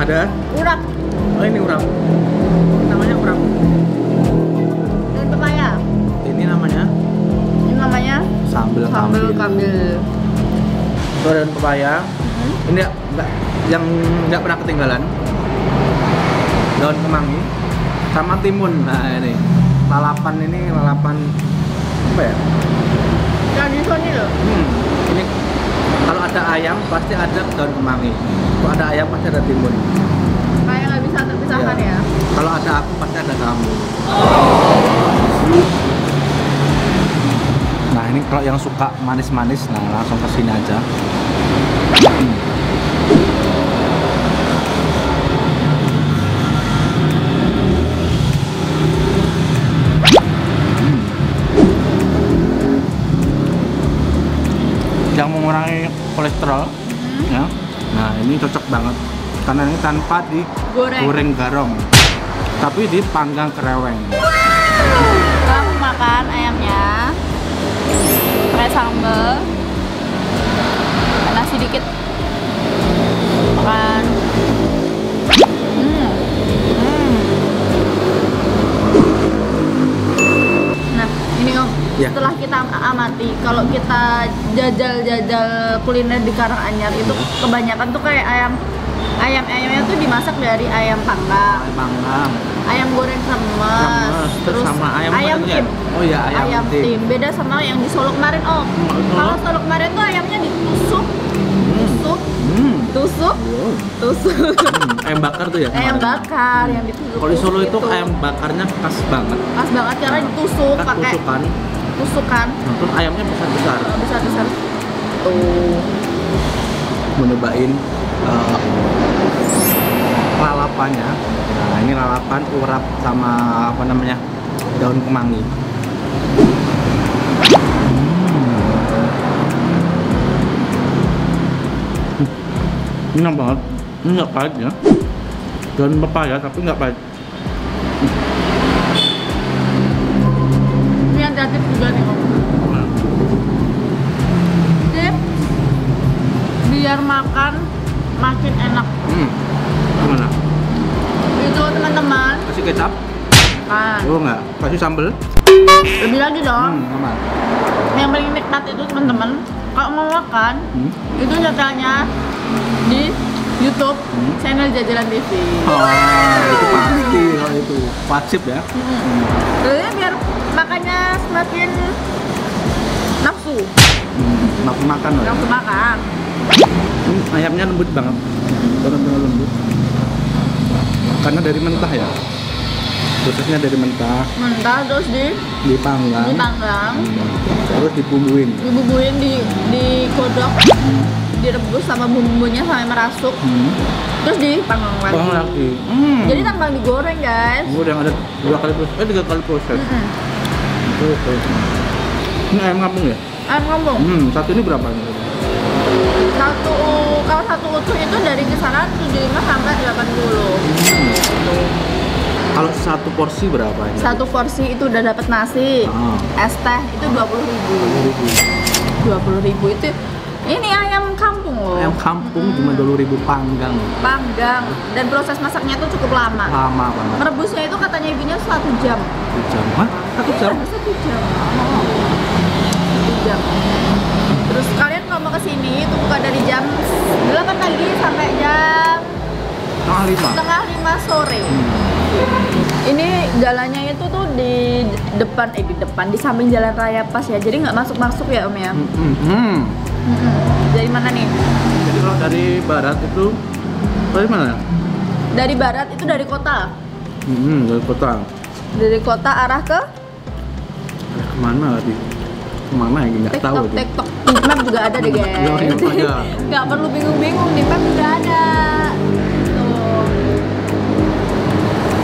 Ada? Urap. Oh ini urap. Namanya urap. Dan pepaya. Ini namanya Sambal kambil. Itu ada daun pepaya. Ini enggak, yang nggak pernah ketinggalan. Daun kemangi sama timun. Nah ini lalapan apa ya? Tradisional loh. Ini kalau ada ayam pasti ada daun kemangi. Kalau ada ayam pasti ada timun. Kayak nggak bisa terpisahkan ya. Kalau ada aku pasti ada kamu. Nah ini kalau yang suka manis-manis, nah langsung ke sini aja. Yang mengurangi kolesterol, ya. Nah ini cocok banget karena ini tanpa digoreng garam, tapi dipanggang kereweng. Kamu makan ayamnya pakai sambal, nasi dikit, makan. Nah ini Om, Ya. setelah kita amati, kalau kita jajal kuliner di Karanganyar itu kebanyakan tuh kayak ayamnya tuh dimasak dari ayam panggang, ayam goreng remes, terus sama ayam tim. Oh ya, ayam tim. Beda sama yang di Solo kemarin Om. Kalau Solo kemarin tuh ayamnya ditusuk, tusuk. Ayam bakar tuh ya? Ayam bakar yang ditusuk. Kalau di Solo itu ayam bakarnya khas banget. Pas banget karena ditusuk Kan pakai tusukan. Nah, terus ayamnya besar-besar. Besar-besar. Tuh. Mau nyobain lalapannya. Nah, ini lalapan urap sama apa namanya? Daun kemangi. Ini enak banget. Ini nggak pahit ya. Daun pepaya tapi nggak pahit. Ini yang kreatif juga nih Om. Nah, Tips biar makan makin enak. Gimana? Itu teman-teman Kasih kecap? kan. Oh nggak. Kasih sambal? Lebih lagi dong. Aman. Yang paling nikmat itu teman-teman, kalau mau makan itu nyetelnya di YouTube channel Jajalan TV. Oh, itu pasti kalau itu wajib ya. Jadi biar makannya semakin nafsu, Nafsu makan loh. nafsu makan. Ayamnya lembut banget, benar-benar lembut. Karena dari mentah ya. Prosesnya dari mentah, Mentah terus dipanggang, terus dibumbuin. dibubuhin, dikodok, direbus sama bumbunya sampai merasuk, terus dipanggang lagi. Panggang lagi. Jadi tanpa digoreng guys. Udah ada 3 kali proses. Oke. Ini ayam kampung ya? Ayam kampung. Satu ini berapa nih? Kalau satu utuh itu dari kisaran 75 sampai 80. Kalau satu porsi berapa ini? Satu porsi itu udah dapat nasi, es teh itu 20.000. 20.000 itu ini ayam kampung loh. Ayam kampung cuma 20.000 panggang. Panggang dan proses masaknya itu cukup lama. Lama banget. Merebusnya itu katanya ibunya 1 jam. 1 jam? Hah? 1 jam? Iya, 1 jam. 1 jam. Terus kalian kalau mau kesini itu buka dari jam 8 pagi sampai jam setengah 5 sore. Ini jalannya itu tuh di depan di samping jalan raya pas ya. Jadi nggak masuk ya Om ya. Dari mana nih? Jadi kalau dari barat itu dari mana? Dari barat itu dari kota. Dari kota. Dari kota arah ke Kemana tadi? Kemana ya? Nggak tahu. TikTok. Di map juga ada deh guys. Nggak perlu bingung-bingung, di map juga ada. Tuh.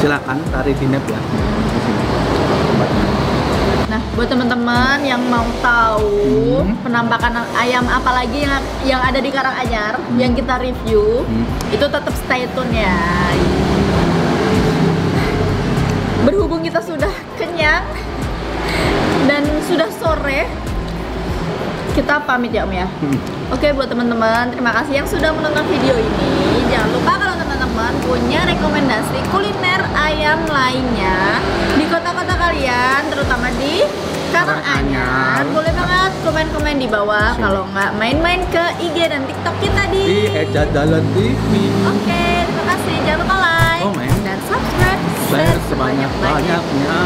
Silakan tarik di map ya. Nah, buat teman-teman yang mau tahu penampakan ayam apalagi yang ada di Karanganyar yang kita review, itu tetap stay tune ya. Berhubung kita sudah kenyang dan sudah sore, kita pamit ya Om ya. Oke, buat teman-teman, terima kasih yang sudah menonton video ini. Jangan lupa kalau teman-teman teman-teman punya rekomendasi kuliner ayam lainnya di kota-kota kalian, terutama di Karanganyar, boleh banget komen-komen di bawah. Kalau nggak, main-main ke IG dan TikTok kita Di Ejadalan TV. Oke, terima kasih. Jangan lupa like Oh, main. dan subscribe Share sebanyak-banyaknya.